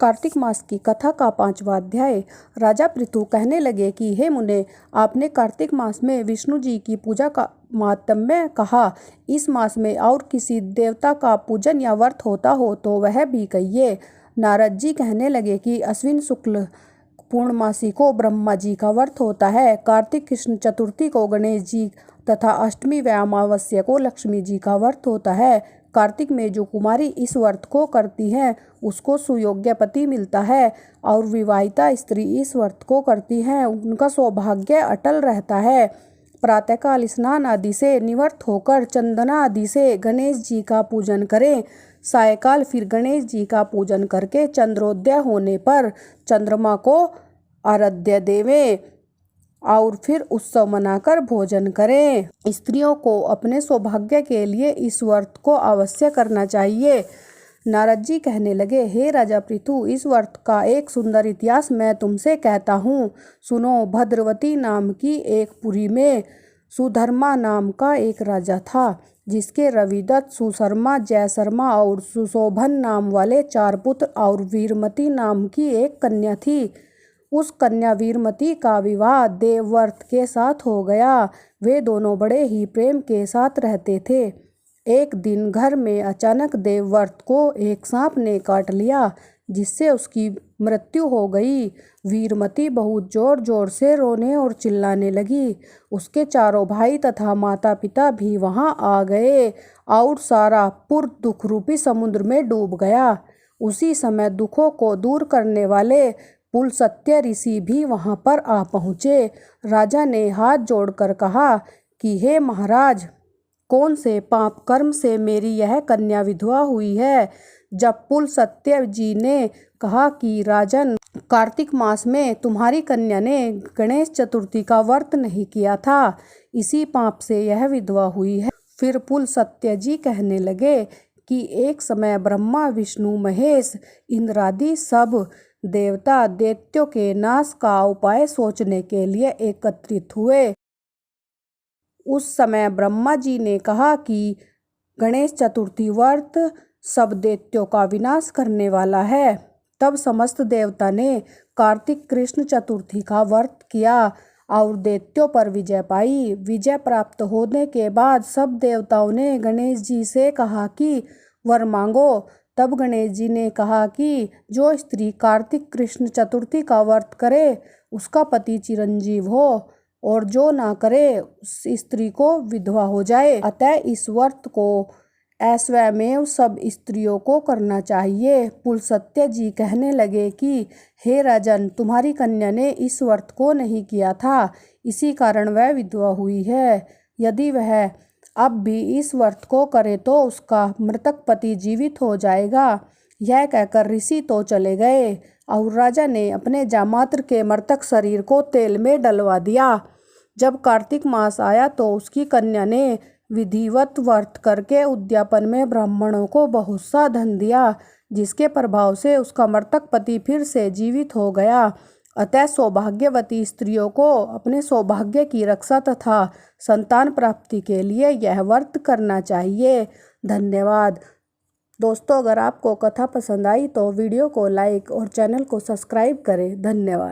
कार्तिक मास की कथा का 5वां अध्याय। राजा पृथु कहने लगे कि हे मुने, आपने कार्तिक मास में विष्णु जी की पूजा का महात्म्य कहा। इस मास में और किसी देवता का पूजन या व्रत होता हो तो वह भी कहिए। नारद जी कहने लगे कि अश्विन शुक्ल पूर्णमासी को ब्रह्मा जी का व्रत होता है, कार्तिक कृष्ण चतुर्थी को गणेश जी तथा अष्टमी व अमावस्या को लक्ष्मी जी का व्रत होता है। कार्तिक में जो कुमारी इस व्रत को करती है उसको सुयोग्य पति मिलता है, और विवाहिता स्त्री इस व्रत को करती हैं उनका सौभाग्य अटल रहता है। प्रातःकाल स्नान आदि से निवृत्त होकर चंदना आदि से गणेश जी का पूजन करें। सायकाल फिर गणेश जी का पूजन करके चंद्रोदय होने पर चंद्रमा को आराध्य देवें और फिर उत्सव मनाकर भोजन करें। स्त्रियों को अपने सौभाग्य के लिए इस व्रत को अवश्य करना चाहिए। नारद जी कहने लगे, हे राजा पृथु, इस व्रत का एक सुंदर इतिहास मैं तुमसे कहता हूँ, सुनो। भद्रवती नाम की एक पुरी में सुधर्मा नाम का एक राजा था, जिसके रविदत्त, सुशर्मा, जयशर्मा और सुशोभन नाम वाले 4 पुत्र और वीरमती नाम की एक कन्या थी। उस कन्या वीरमती का विवाह देवव्रत के साथ हो गया। वे दोनों बड़े ही प्रेम के साथ रहते थे। एक दिन घर में अचानक देवव्रत को एक सांप ने काट लिया, जिससे उसकी मृत्यु हो गई। वीरमती बहुत जोर जोर से रोने और चिल्लाने लगी। उसके चारों भाई तथा माता पिता भी वहां आ गए और सारा पुर दुख रूपी समुद्र में डूब गया। उसी समय दुखों को दूर करने वाले पुलस्त्य ऋषि भी वहां पर आ पहुँचे। राजा ने हाथ जोड़कर कहा कि हे महाराज, कौन से पाप कर्म से मेरी यह कन्या विधवा हुई है। जब पुलस्त्य जी ने कहा कि राजन, कार्तिक मास में तुम्हारी कन्या ने गणेश चतुर्थी का व्रत नहीं किया था, इसी पाप से यह विधवा हुई है। फिर पुलस्त्य जी कहने लगे कि एक समय ब्रह्मा, विष्णु, महेश, इंद्रादि सब देवता दैत्यों के नाश का उपाय सोचने के लिए एकत्रित हुए। उस समय ब्रह्मा जी ने कहा कि गणेश चतुर्थी व्रत सब दैत्यों का विनाश करने वाला है। तब समस्त देवता ने कार्तिक कृष्ण चतुर्थी का व्रत किया और दैत्यों पर विजय पाई। विजय प्राप्त होने के बाद सब देवताओं ने गणेश जी से कहा कि वर मांगो। तब गणेश जी ने कहा कि जो स्त्री कार्तिक कृष्ण चतुर्थी का व्रत करे उसका पति चिरंजीव हो, और जो ना करे उस स्त्री को विधवा हो जाए। अतः इस व्रत को ऐस्वमेव सब स्त्रियों को करना चाहिए। पुलस्त्य जी कहने लगे कि हे राजन, तुम्हारी कन्या ने इस व्रत को नहीं किया था, इसी कारण वह विधवा हुई है। यदि वह अब भी इस व्रत को करे तो उसका मृतक पति जीवित हो जाएगा। यह कहकर ऋषि तो चले गए और राजा ने अपने जामात्र के मृतक शरीर को तेल में डलवा दिया। जब कार्तिक मास आया तो उसकी कन्या ने विधिवत व्रत करके उद्यापन में ब्राह्मणों को बहुत सा धन दिया, जिसके प्रभाव से उसका मृतक पति फिर से जीवित हो गया। अतः सौभाग्यवती स्त्रियों को अपने सौभाग्य की रक्षा तथा संतान प्राप्ति के लिए यह व्रत करना चाहिए। धन्यवाद दोस्तों, अगर आपको कथा पसंद आई तो वीडियो को लाइक और चैनल को सब्सक्राइब करें। धन्यवाद।